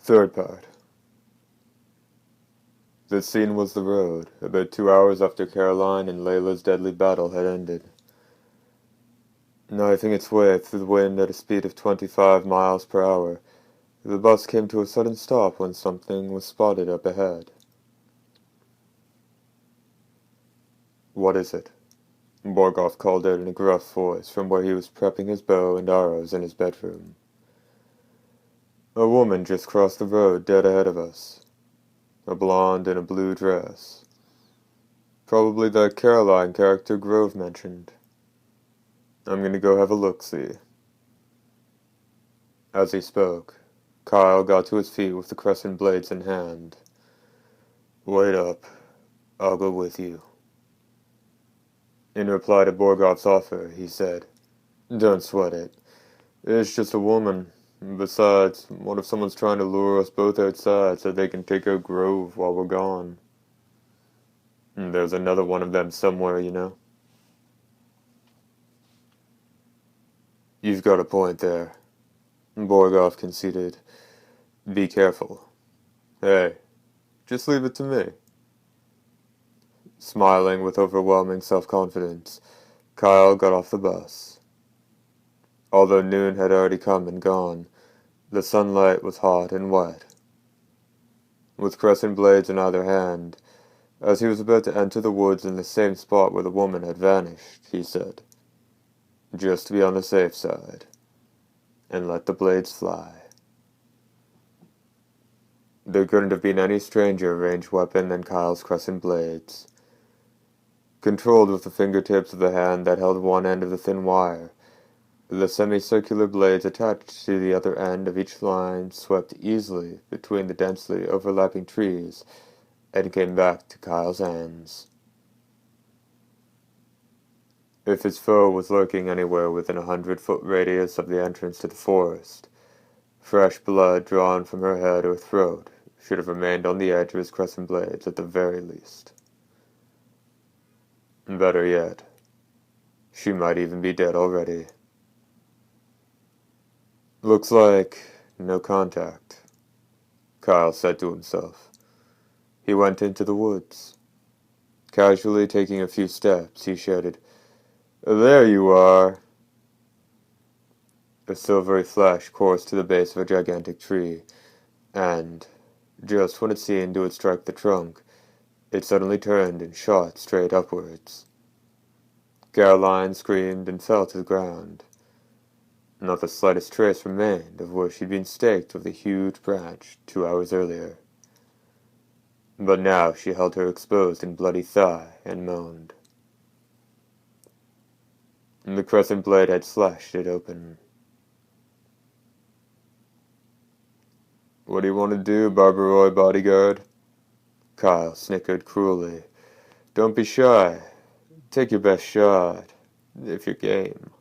Third part. The scene was the road, about 2 hours after Caroline and Layla's deadly battle had ended. Knifing its way through the wind at a speed of 25 miles per hour, the bus came to a sudden stop when something was spotted up ahead. "What is it?" Borgoff called out in a gruff voice from where he was prepping his bow and arrows in his bedroom. "A woman just crossed the road dead ahead of us. A blonde in a blue dress. Probably that Caroline character Grove mentioned. I'm gonna go have a look-see." As he spoke, Kyle got to his feet with the crescent blades in hand. "Wait up. I'll go with you." In reply to Borgoff's offer, he said, "Don't sweat it. It's just a woman. Besides, what if someone's trying to lure us both outside so they can take out Grove while we're gone? There's another one of them somewhere, you know." "You've got a point there," Borgoff conceded. "Be careful." "Hey, just leave it to me." Smiling with overwhelming self-confidence, Kyle got off the bus. Although noon had already come and gone, the sunlight was hot and wet. With crescent blades in either hand, as he was about to enter the woods in the same spot where the woman had vanished, he said, "Just to be on the safe side, and let the blades fly." There couldn't have been any stranger ranged weapon than Kyle's crescent blades. Controlled with the fingertips of the hand that held one end of the thin wire, the semicircular blades attached to the other end of each line swept easily between the densely overlapping trees and came back to Kyle's hands. If his foe was lurking anywhere within 100-foot radius of the entrance to the forest, fresh blood drawn from her head or throat should have remained on the edge of his crescent blades at the very least. Better yet, she might even be dead already. "Looks like no contact," Kyle said to himself. He went into the woods. Casually taking a few steps, he shouted, "There you are!" A silvery flash coursed to the base of a gigantic tree, and, just when it seemed it would strike the trunk, it suddenly turned and shot straight upwards. Caroline screamed and fell to the ground. Not the slightest trace remained of where she'd been staked with a huge branch 2 hours earlier. But now she held her exposed and bloody thigh and moaned. The crescent blade had slashed it open. "What do you want to do, Barbaroi bodyguard?" Kyle snickered cruelly. "Don't be shy. Take your best shot, if you're game."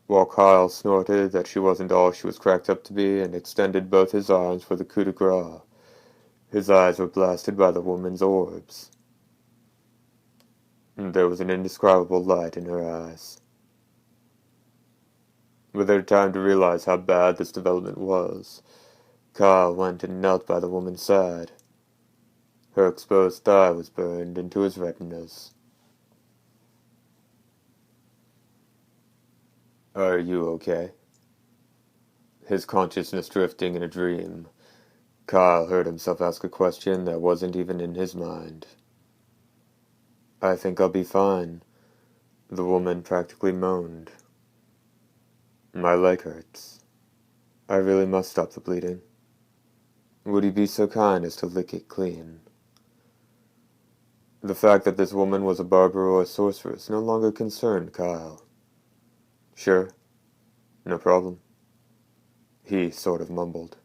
While Kyle snorted that she wasn't all she was cracked up to be and extended both his arms for the coup de grace, his eyes were blasted by the woman's orbs. There was an indescribable light in her eyes. Without time to realize how bad this development was, Kyle went and knelt by the woman's side. Her exposed thigh was burned into his retinas. "Are you okay?" His consciousness drifting in a dream, Kyle heard himself ask a question that wasn't even in his mind. "I think I'll be fine," the woman practically moaned. "My leg hurts. I really must stop the bleeding. Would you be so kind as to lick it clean?" The fact that this woman was a Barbaroi sorceress no longer concerned Kyle. "Sure, no problem," he sort of mumbled,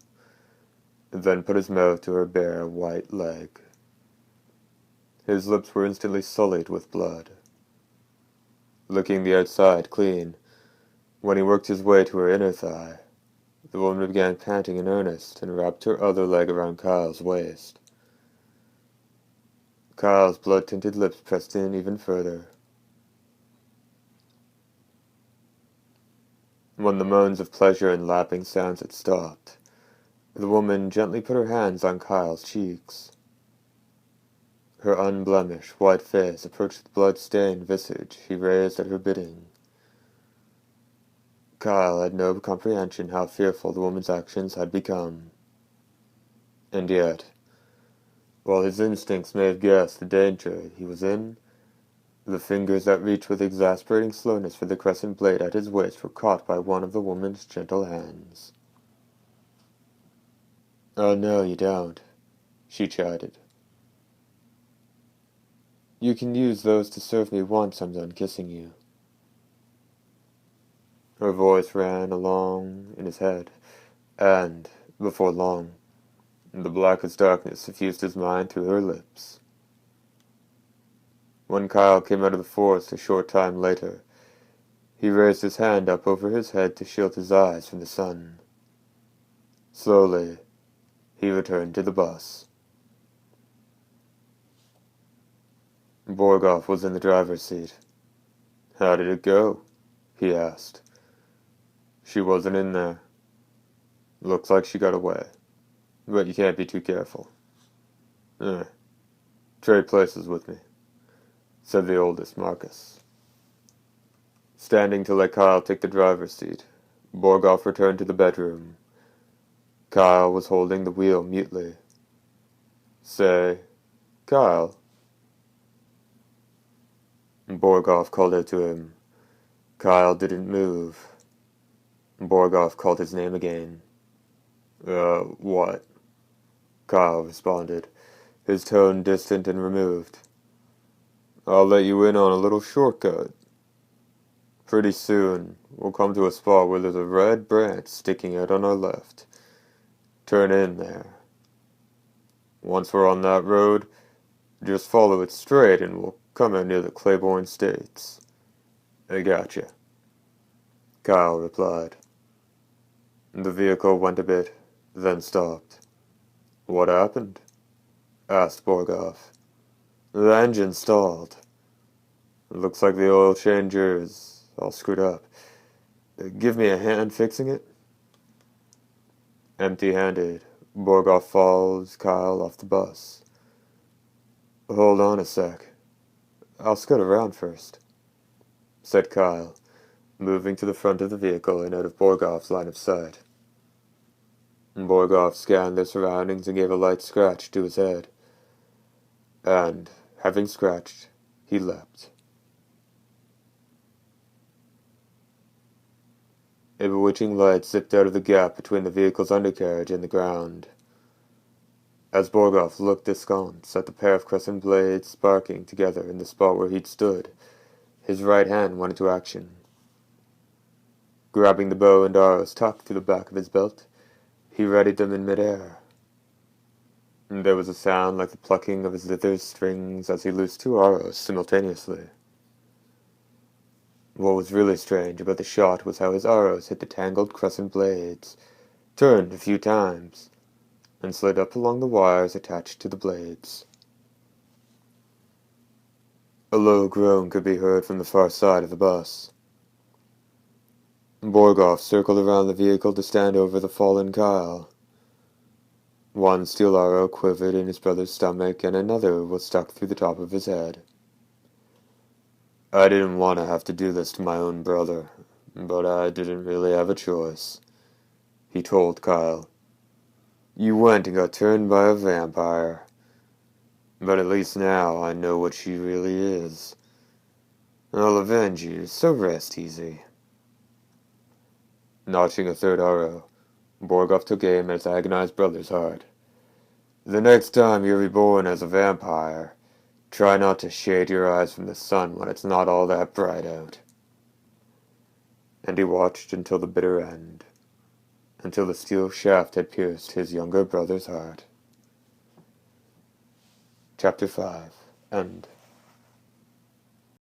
then put his mouth to her bare, white leg. His lips were instantly sullied with blood. Licking the outside clean, when he worked his way to her inner thigh, the woman began panting in earnest and wrapped her other leg around Kyle's waist. Kyle's blood-tinted lips pressed in even further. When the moans of pleasure and lapping sounds had stopped, The woman gently put her hands on Kyle's cheeks. Her unblemished, white face approached the blood-stained visage he raised at her bidding. Kyle had no comprehension how fearful the woman's actions had become. And yet, while his instincts may have guessed the danger he was in, the fingers that reached with exasperating slowness for the crescent blade at his waist were caught by one of the woman's gentle hands. "Oh, no, you don't," she chided. "You can use those to serve me once I'm done kissing you." Her voice ran along in his head, and, before long, the blackest darkness suffused his mind through her lips. When Kyle came out of the forest a short time later, he raised his hand up over his head to shield his eyes from the sun. Slowly, he returned to the bus. Borgoff was in the driver's seat. "How did it go?" he asked. "She wasn't in there. Looks like she got away. But you can't be too careful." Trade places with me," said the oldest, Marcus. Standing to let Kyle take the driver's seat, Borgoff returned to the bedroom. Kyle was holding the wheel mutely. "Say, Kyle." Borgoff called out to him. Kyle didn't move. Borgoff called his name again. What?" Kyle responded, his tone distant and removed. "I'll let you in on a little shortcut. Pretty soon, we'll come to a spot where there's a red branch sticking out on our left. Turn in there. Once we're on that road, just follow it straight and we'll come out near the Claiborne States." "I gotcha," Kyle replied. The vehicle went a bit, then stopped. "What happened?" asked Borgoff. "The engine stalled. Looks like the oil changer is all screwed up. Give me a hand fixing it?" Empty-handed, Borgoff follows Kyle off the bus. "Hold on a sec. I'll scoot around first," said Kyle, moving to the front of the vehicle and out of Borgoff's line of sight. Borgoff scanned their surroundings and gave a light scratch to his head. And, having scratched, he leapt. A bewitching light zipped out of the gap between the vehicle's undercarriage and the ground. As Borgoff looked askance at the pair of crescent blades sparking together in the spot where he'd stood, his right hand went into action. Grabbing the bow and arrows tucked to the back of his belt, he readied them in midair. There was a sound like the plucking of his zither's strings as he loosed two arrows simultaneously. What was really strange about the shot was how his arrows hit the tangled crescent blades, turned a few times, and slid up along the wires attached to the blades. A low groan could be heard from the far side of the bus. Borgoff circled around the vehicle to stand over the fallen Kyle. One steel arrow quivered in his brother's stomach, and another was stuck through the top of his head. "I didn't want to have to do this to my own brother, but I didn't really have a choice," he told Kyle. "You went and got turned by a vampire. But at least now I know what she really is. I'll avenge you, so rest easy." Notching a third arrow, Borgoff took aim at his agonized brother's heart. "The next time you're reborn as a vampire, try not to shade your eyes from the sun when it's not all that bright out." And he watched until the bitter end, until the steel shaft had pierced his younger brother's heart. Chapter 5. End.